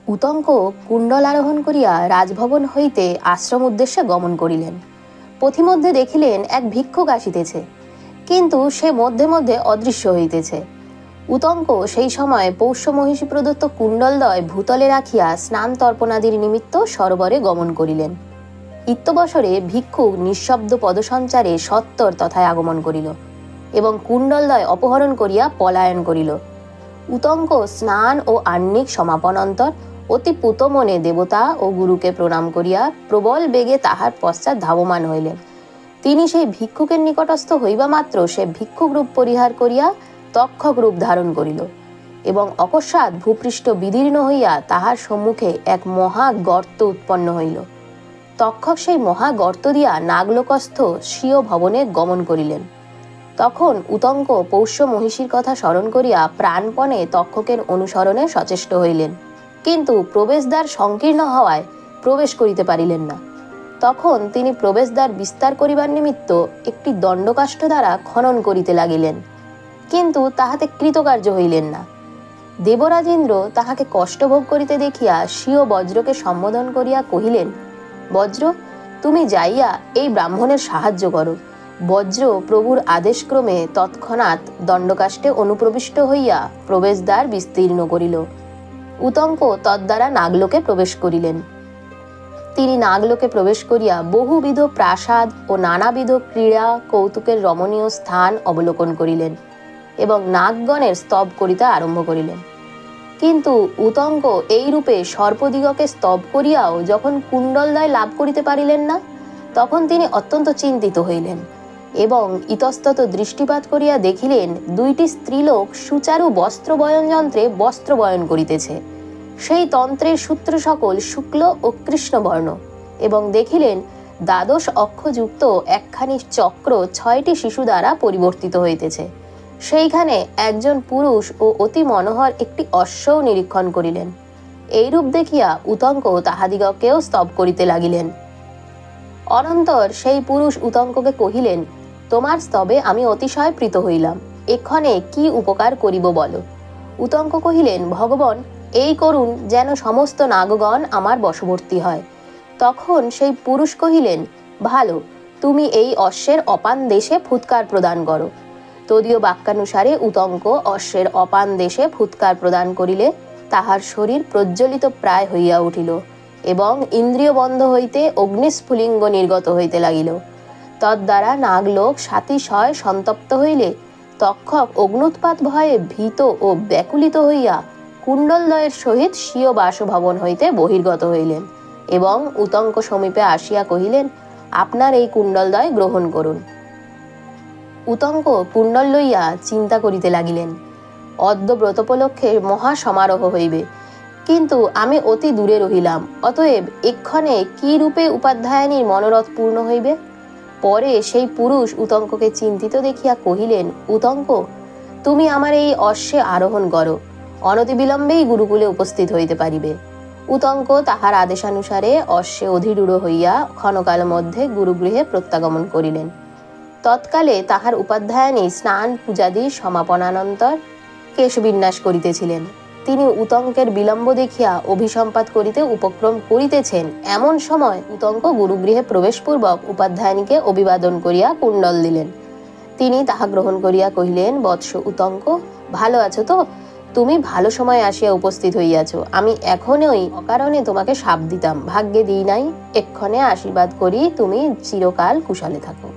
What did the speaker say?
উতঙ্ক কুণ্ডল আরোহণ করিয়া রাজভবন হইতে আশ্রম উদ্দেশ্যে গমন করিলেন। পথিমধ্যে দেখিলেন এক ভিক্ষুক আসিতেছে, কিন্তু সে মধ্যে মধ্যে অদৃশ্য হইতেছে। উতঙ্ক সেই সময় পৌষ্য মহিষী প্রদত্ত কুণ্ডলদ্বয় ভূতলে রাখিয়া স্নান তর্পণাদির নিমিত্ত সরোবরে গমন করিলেন। ইত্যবসরে ভিক্ষুক নিঃশব্দ পদসঞ্চারে সত্বর তথায় আগমন করিল এবং কুণ্ডলদ্বয় অপহরণ করিয়া পলায়ন করিল। উতঙ্ক স্নান ও আহ্নিক সমাপনান্তর অতি পুত মনে দেবতা ও গুরুকে প্রণাম করিয়া প্রবল বেগে তাহার পশ্চাৎ ধাবমান হইলেন। তিনি সেই ভিক্ষুকের নিকটস্থ হইবা মাত্র সে ভিক্ষুক রূপ পরিহার করিয়া তক্ষক রূপ ধারণ করিল এবং অকস্মাৎ ভূপৃষ্ঠ বিদীর্ণ হইয়া তাহার সম্মুখে এক মহা গর্ত উৎপন্ন হইল। তক্ষক সেই মহা গর্ত দিয়া নাগলোকস্থ স্বীয় ভবনে গমন করিলেন। তখন উতঙ্ক পৌষ্য মহিষীর কথা স্মরণ করিয়া প্রাণপণে তক্ষকের অনুসরণে সচেষ্ট হইলেন, কিন্তু প্রবেশদ্বার সংকীর্ণ হওয়ায় প্রবেশ করিতে পারিলেন না। তখন তিনি প্রবেশদ্বার বিস্তার করিবার নিমিত্ত একটি দণ্ডকাষ্ঠ দ্বারা খনন করিতে লাগিলেন, কিন্তু তাহাতে কৃতকার্য হইলেন না। দেবরাজ ইন্দ্র তাহাকে কষ্ট ভোগ করিতে দেখিয়া স্বীয় বজ্রকে সম্বোধন করিয়া কহিলেন, বজ্র, তুমি যাইয়া এই ব্রাহ্মণের সাহায্য করো। বজ্র প্রভুর আদেশক্রমে তৎক্ষণাৎ দণ্ডকাষ্ঠে অনুপ্রবিষ্ট হইয়া প্রবেশদ্বার বিস্তীর্ণ করিল। উতঙ্ক তদ্দ্বারা নাগলোকে প্রবেশ করিলেন। তিনি নাগলোকে প্রবেশ করিয়া বহুবিধ প্রাসাদ ও নানাবিধ ক্রীড়া কৌতুকের রমণীয় স্থান অবলোকন করিলেন এবং নাগগণের স্তব করিতে আরম্ভ করিলেন। কিন্তু উতঙ্ক এই রূপে সর্পদিগকে স্তব করিয়াও যখন কুণ্ডলদ্বয় লাভ করিতে পারিলেন না, তখন তিনি অত্যন্ত চিন্তিত হইলেন এবং ইতস্তত দৃষ্টিপাত করিয়া দেখিলেন দুইটি স্ত্রীলোক সুচারু বস্ত্রবয়ন যন্ত্রে বস্ত্রবয়ন করিতেছে। সেই তন্ত্রের সূত্র সকল শুক্ল ও কৃষ্ণবর্ণ এবং দেখিলেন দ্বাদশ অক্ষযুক্ত একখানি চক্র 6টি শিশু দ্বারা পরিবর্তিত হইতেছে। সেইখানে একজন পুরুষ ও অতি মনোহর একটি অশ্বও নিরীক্ষণ করিলেন। এইরূপ দেখিয়া উতঙ্ক তাহাদিগকেও স্তব করিতে লাগিলেন। অনন্তর সেই পুরুষ উতঙ্ককে কহিলেন, তোমার স্তবে আমি অতিশয় প্রীত হইলাম, এক্ষণে কি উপকার করিব বলো। উতঙ্ক কহিলেন, ভগবান, এই করুন যেন সমস্ত নাগগণ আমার বশবর্তী হয়। তখন সেই পুরুষ কহিলেন, ভালো, তুমি এই অশ্বের অপান দেশে ফুৎকার প্রদান করো। তদীয় বাক্যানুসারে উতঙ্ক অশ্বের অপান দেশে ফুৎকার প্রদান করিলে তাহার শরীর প্রজ্বলিত প্রায় হইয়া উঠিল এবং ইন্দ্রিয় বন্ধ হইতে অগ্নিস্ফুলিঙ্গ নির্গত হইতে লাগিল। তদ্দ্বারা নাগলোক সাতিশয় সন্তপ্ত হইলে তক্ষক অগ্নুৎপাত ভয়ে ভীত ও ব্যাকুলিত হইয়া কুণ্ডলদ্বয়ের সহিত স্বীয় বাসভবন হইতে বহির্গত হইলেন এবং উতঙ্ক সমীপে আসিয়া কহিলেন, আপনার এই কুণ্ডলদ্বয় গ্রহণ করুন। উতঙ্ক কুণ্ডল লইয়া চিন্তা করিতে লাগিলেন, অদ্য ব্রতোপলক্ষে মহা সমারোহ হইবে, কিন্তু আমি অতি দূরে রহিলাম, অতএব এক্ষণে কি রূপে উপাধ্যায়নীর মনোরথ পূর্ণ হইবে। পরে সেই পুরুষ উতঙ্ককে চিন্তিত দেখিয়া কহিলেন, উতঙ্ক, তুমি আমার এই অশ্বে আরোহণ করো, অনতিবিলম্বেই গুরুকুলে উপস্থিত হইতে পারিবে। উতঙ্ক তাহার আদেশানুসারে অশ্বে অধিরূঢ় হইয়া ক্ষণকাল মধ্যে গুরুগৃহে প্রত্যাগমন করিলেন। তৎকালে তাহার উপাধ্যায়নী স্নান পূজাদি সমাপনানন্তর কেশবিন্যাস করিতেছিলেন। তিনি উতঙ্কের বিলম্ব দেখিয়া অভিসম্পাত করিতে উপক্রম করিতেছেন, এমন সময় উতঙ্ক গুরুগৃহে প্রবেশপূর্বক উপাধ্যায়নীকে অভিবাদন করিয়া কুণ্ডল দিলেন। তিনি তাহা গ্রহণ করিয়া কহিলেন, বৎস উতঙ্ক, ভালো আছো তো? তুমি ভালো সময় আসিয়া উপস্থিত হইয়াছ। আমি এখনই অকারণে তোমাকে শাপ দিতাম, ভাগ্যে দিই নাই। এক্ষণে আশীর্বাদ করি তুমি চিরকাল কুশলে থাকো।